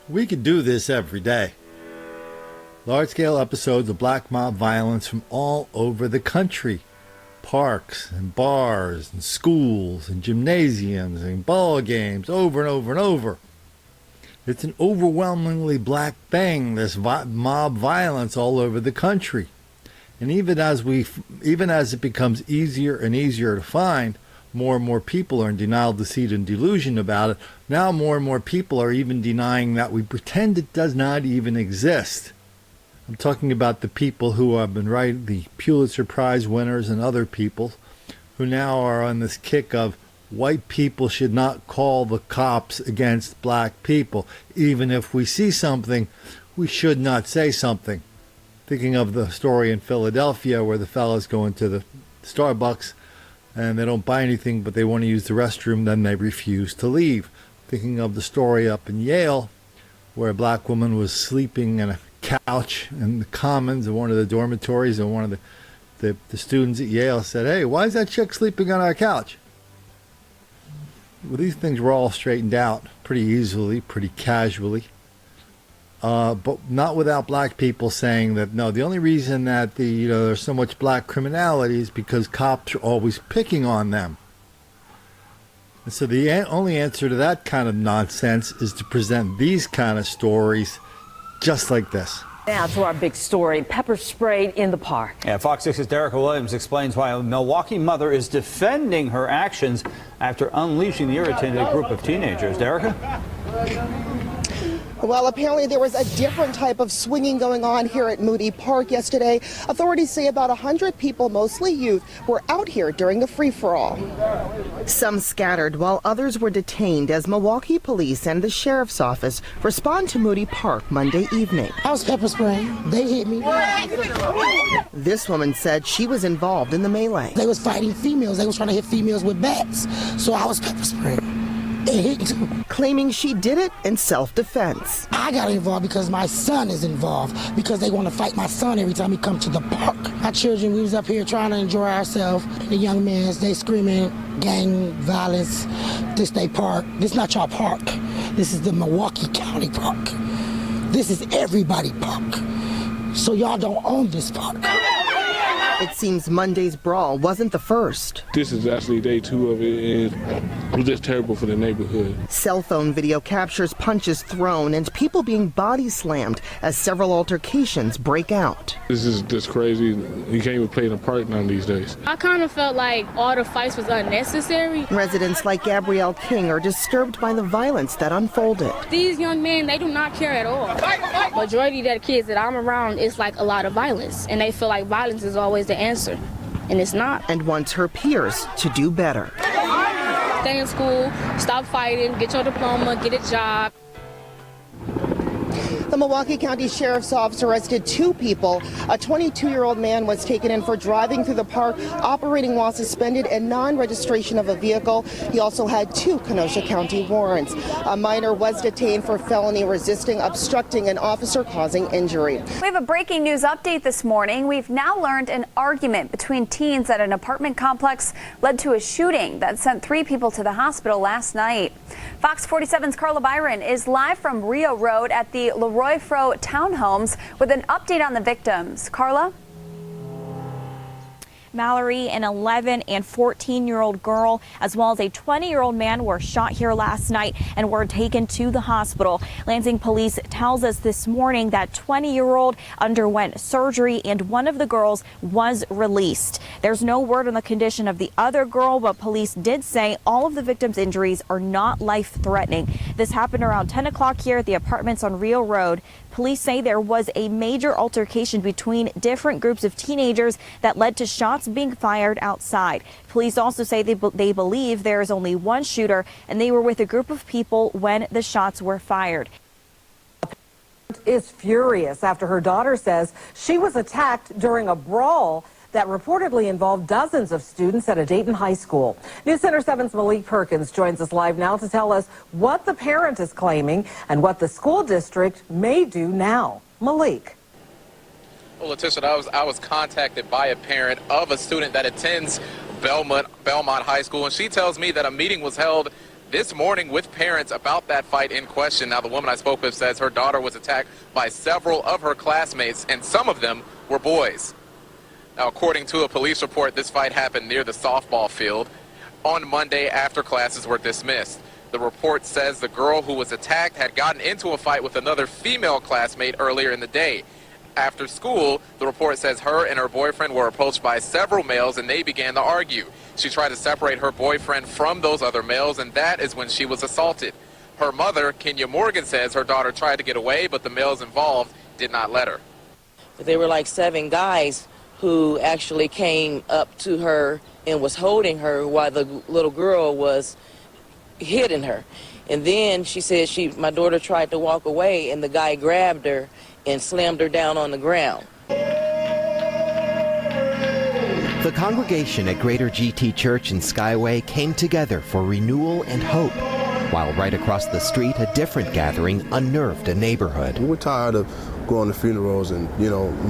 We could do this every day. Large-scale episodes of black mob violence from all over the country. Parks and bars and schools and gymnasiums and ball games over and over and over. It's an overwhelmingly black thing, this mob violence all over the country. And even as it becomes easier and easier to find, more and more people are in denial, deceit, and delusion about it. Now more and more people are even denying that we pretend it does not even exist. I'm talking about the people who have been writing, the Pulitzer Prize winners and other people who now are on this kick of white people should not call the cops against black people. Even if we see something, we should not say something. Thinking of the story in Philadelphia where the fellas go into the Starbucks and they don't buy anything, but they want to use the restroom, then they refuse to leave. Thinking of the story up in Yale, where a black woman was sleeping in a couch in the commons of one of the dormitories, and one of the students at Yale said, "Hey, why is that chick sleeping on our couch?" Well, these things were all straightened out pretty easily, pretty casually. But not without black people saying that, no, the only reason that there's so much black criminality is because cops are always picking on them. And so the only answer to that kind of nonsense is to present these kind of stories just like this. Now to our big story, pepper sprayed in the park. Yeah, Fox 6's Derica Williams explains why a Milwaukee mother is defending her actions after unleashing the irritated group of teenagers. Derica? Well, apparently there was a different type of swinging going on here at Moody Park yesterday. Authorities say about 100 people, mostly youth, were out here during the free-for-all. Some scattered while others were detained as Milwaukee police and the sheriff's office respond to Moody Park Monday evening. I was pepper spraying. They hit me. This woman said she was involved in the melee. They was fighting females. They was trying to hit females with bats. So I was pepper spraying. Claiming she did it in self-defense. I got involved because my son is involved, because they want to fight my son every time he comes to the park. My children, we was up here trying to enjoy ourselves. The young men, they screaming gang violence. This they park. This not y'all park. This is the Milwaukee County Park. This is everybody park. So y'all don't own this park. It seems Monday's brawl wasn't the first. This is actually day 2 of it, and it was just terrible for the neighborhood. Cell phone video captures punches thrown and people being body slammed as several altercations break out. This is just crazy. You can't even play in a park now these days. I kind of felt like all the fights was unnecessary. Residents like Gabrielle King are disturbed by the violence that unfolded. These young men, they do not care at all. Majority of the kids that I'm around, it's like a lot of violence, and they feel like violence is always the answer, and it's not. And wants her peers to do better. Stay in school, stop fighting, get your diploma, get a job. The Milwaukee County Sheriff's Office arrested 2 people. A 22-year-old man was taken in for driving through the park, operating while suspended, and non-registration of a vehicle. He also had 2 Kenosha County warrants. A minor was detained for felony resisting, obstructing an officer, causing injury. We have a breaking news update this morning. We've now learned an argument between teens at an apartment complex led to a shooting that sent 3 people to the hospital last night. Fox 47's Carla Byron is live from Rio Road at the Leroy Fro Townhomes with an update on the victims. Carla? Mallory, an 11 and 14-year-old girl, as well as a 20-year-old man were shot here last night and were taken to the hospital. Lansing police tells us this morning that 20-year-old underwent surgery and one of the girls was released. There's no word on the condition of the other girl, but police did say all of the victims' injuries are not life-threatening. This happened around 10 o'clock here at the apartments on Rio Road. Police say there was a major altercation between different groups of teenagers that led to shots being fired outside. Police also say they believe there is only one shooter and they were with a group of people when the shots were fired. Is furious after her daughter says she was attacked during a brawl that reportedly involved dozens of students at a Dayton high school. News Center 7's Malik Perkins joins us live now to tell us what the parent is claiming and what the school district may do now. Malik. Well, Letitia, I was contacted by a parent of a student that attends Belmont High School, and she tells me that a meeting was held this morning with parents about that fight in question. Now, the woman I spoke with says her daughter was attacked by several of her classmates, and some of them were boys. Now, according to a police report, this fight happened near the softball field on Monday after classes were dismissed. The report says the girl who was attacked had gotten into a fight with another female classmate earlier in the day. After school, the report says her and her boyfriend were approached by several males and they began to argue. She tried to separate her boyfriend from those other males, and that is when she was assaulted. Her mother, Kenya Morgan, says her daughter tried to get away, but the males involved did not let her. There were like 7 guys who actually came up to her and was holding her while the little girl was hitting her. And then she said my daughter tried to walk away, and the guy grabbed her and slammed her down on the ground. The congregation at Greater GT Church in Skyway came together for renewal and hope, while right across the street, a different gathering unnerved a neighborhood. We're tired of going to funerals and,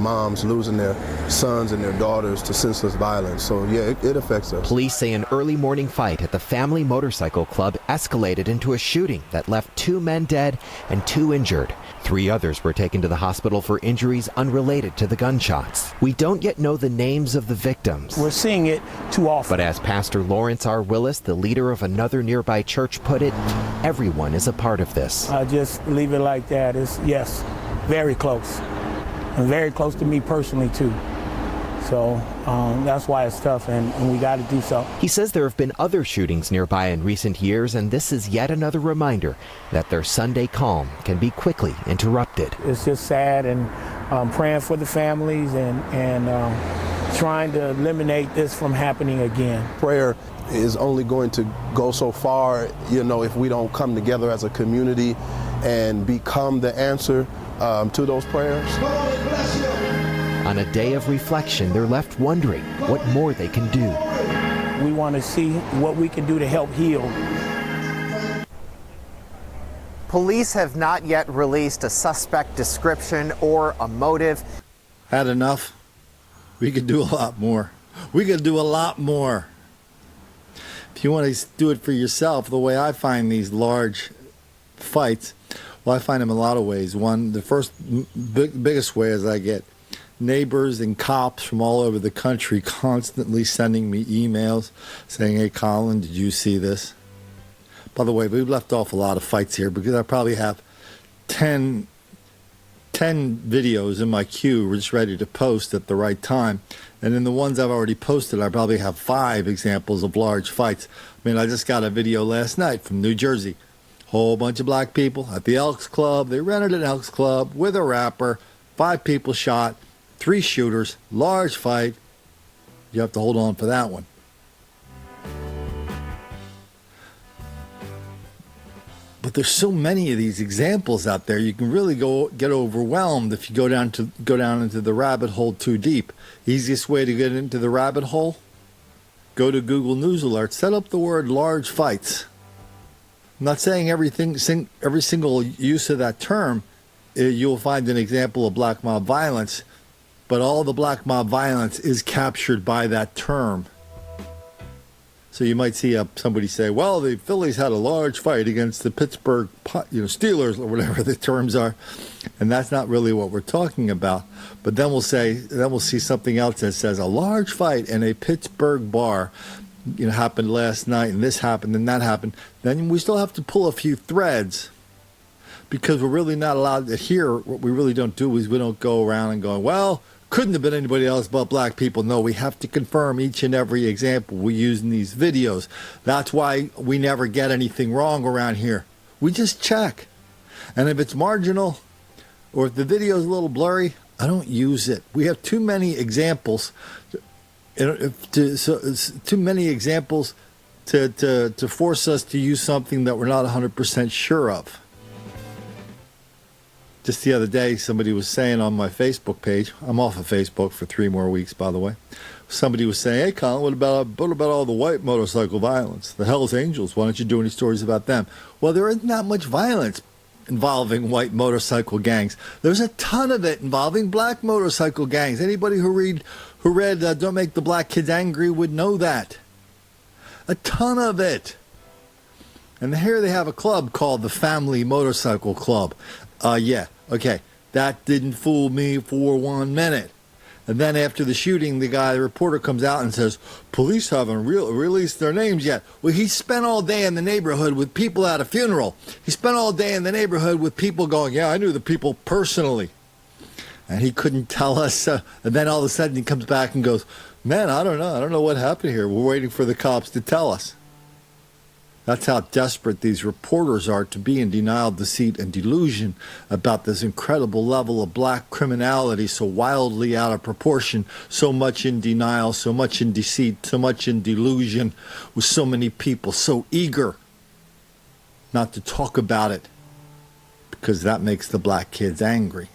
moms losing their sons and their daughters to senseless violence. So, yeah, it affects us. Police say an early morning fight at the Family Motorcycle Club escalated into a shooting that left 2 men dead and 2 injured. 3 others were taken to the hospital for injuries unrelated to the gunshots. We don't yet know the names of the victims. We're seeing it too often. But as Pastor Lawrence R. Willis, the leader of another nearby church, put it, everyone is a part of this. I just leave it like that. It's, yes, very close. And very close to me personally, too. So that's why it's tough, and we got to do so. He says there have been other shootings nearby in recent years, and this is yet another reminder that their Sunday calm can be quickly interrupted. It's just sad, and praying for the families and trying to eliminate this from happening again. Prayer is only going to go so far, if we don't come together as a community and become the answer to those prayers. On a day of reflection, they're left wondering what more they can do. We want to see what we can do to help heal. Police have not yet released a suspect description or a motive. Had enough? We could do a lot more. We could do a lot more. If you want to do it for yourself, the way I find these large fights, well, I find them in a lot of ways. One, the first biggest way is I get neighbors and cops from all over the country constantly sending me emails saying, "Hey, Colin, did you see this?" By the way, we've left off a lot of fights here because I probably have 10 videos in my queue just ready to post at the right time. And in the ones I've already posted, I probably have 5 examples of large fights. I mean, I just got a video last night from New Jersey. Whole bunch of black people at the Elks Club. They rented an Elks Club with a rapper. 5 people shot. 3 shooters, large fight. You have to hold on for that one. But there's so many of these examples out there. You can really get overwhelmed if you go down into the rabbit hole too deep. Easiest way to get into the rabbit hole: go to Google News Alert, set up the word large fights. I'm not saying every single use of that term you'll find an example of black mob violence. But all the black mob violence is captured by that term. So you might see somebody say, well, the Phillies had a large fight against the Pittsburgh Steelers, or whatever the terms are. And that's not really what we're talking about. But then we'll see something else that says a large fight in a Pittsburgh bar happened last night, and this happened and that happened. Then we still have to pull a few threads, because we're really not allowed to hear. What we really don't do is we don't go around and go, well, couldn't have been anybody else but black people. No, we have to confirm each and every example we use in these videos. That's why we never get anything wrong around here. We just check. And if it's marginal or if the video is a little blurry, I don't use it. We have too many examples. Too many examples to force us to use something that we're not 100% sure of. Just the other day, somebody was saying on my Facebook page, I'm off of Facebook for 3 more weeks, by the way. Somebody was saying, hey, Colin, what about all the white motorcycle violence? The Hells Angels, why don't you do any stories about them? Well, there isn't that much violence involving white motorcycle gangs. There's a ton of it involving black motorcycle gangs. Anybody who read Don't Make the Black Kids Angry would know that. A ton of it. And here they have a club called the Family Motorcycle Club. Yeah, okay, that didn't fool me for 1 minute. And then after the shooting, the reporter comes out and says, police haven't released their names yet. Well, he spent all day in the neighborhood with people at a funeral. He spent all day in the neighborhood with people going, yeah, I knew the people personally. And he couldn't tell us. And then all of a sudden he comes back and goes, man, I don't know. I don't know what happened here. We're waiting for the cops to tell us. That's how desperate these reporters are to be in denial, deceit, and delusion about this incredible level of black criminality, so wildly out of proportion, so much in denial, so much in deceit, so much in delusion, with so many people so eager not to talk about it because that makes the black kids angry.